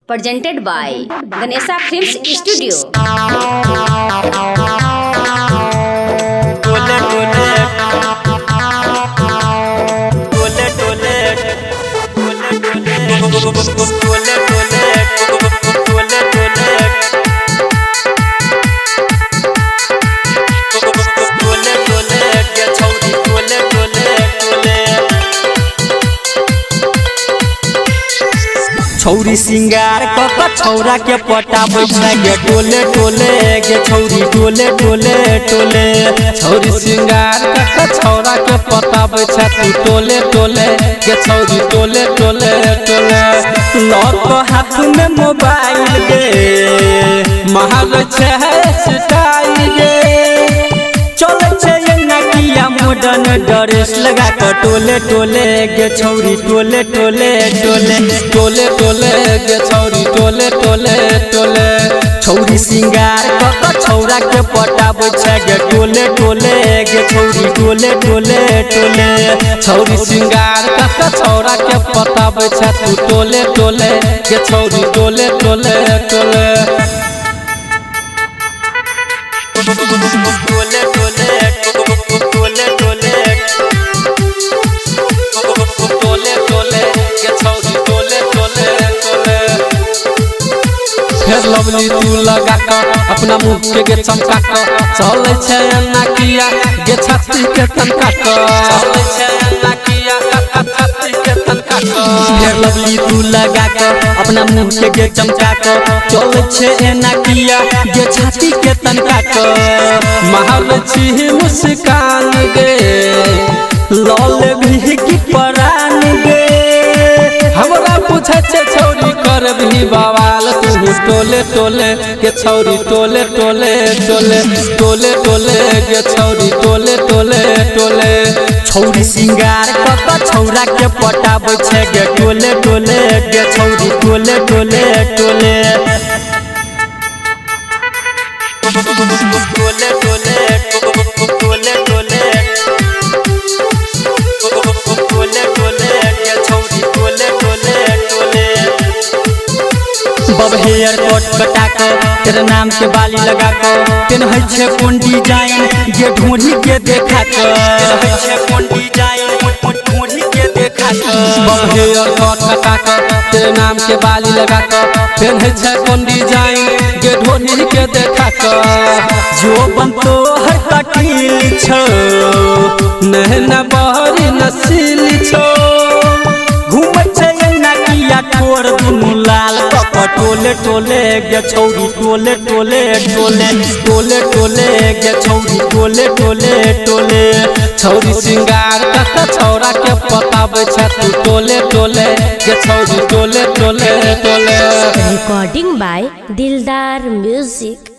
presented by Ganesha Films Studio. छौरी सिंगार कक छौरा के पटाबै छै गे टोले टोले गे छौरी टोले टोले टोले छौरी सिंगार कक छौरा के पटाबै छै तू टोले टोले गे छौरी टोले टोले टोले लौट हाथ में मोबाइल गे महार छै स्टाइल गे चले छै नकिया मॉडर्न ड्रेस लगा के टोले टोले गे छौरी टोले टोले टोले टोले टोले गे छौरी टोले टोले टोले छौरी सिंगार कक छौरा के पटाबै छै गे टोले टोले गे छौरी टोले टोले टोले छौरी सिंगार कक छौरा के पटाबै छै तू टोले टोले गे छौरी टोले टोले टोले टोले टोले टोले टोले टोले टोले गे छौरी टोले टोले टोले फेर लवली तू लगा के अपना मुंह के गे चमका के चले छै नकिया गे छाती के तनका के चले छै नकिया छाती के तनका के फेर लवली तू लगा के अपना मुंह के गे चमका के चले छै नकिया गे छाती के तनका के महल छी मुस्कान गे लौल भी की परान गे हमरा पूछे छे छौरी कर भी बवाल तू टोले टोले के छौरी टोले टोले टोले टोले टोले गे छौरी टोले टोले टोले छौरी सिंगार कक छौरा के पटाबै छै गे टोले टोले गे छौरी टोले टोले टोले टोले टोले टोले टोले टोले टोले गे छौरी टोले टोले टोले बब हेयर कट कटा के तेरे नाम के बाली लगा के पेन्है छै कोन डिजाइन गे ढूंढी के देखा के पेन्है छै कोन डिजाइन ढूंढी के देखा के बब हेयर कट कटा के तेरे नाम के बाली लगा के पेन्है छै कोन डिजाइन गे ढोनी के देखा के जो बनतो हर कटिल छो नहना बहरी नसील छो घूमै छै नकिया ठोर दुनु लाल कक टोले टोले गे छौरी टोले टोले टोले टोले टोले गे छौरी टोले टोले टोले छौरी सिंगार कक छौरा के पटाबै छै तू टोले टोले गे छौरी टोले टोले टोले Recording by Dildar Music.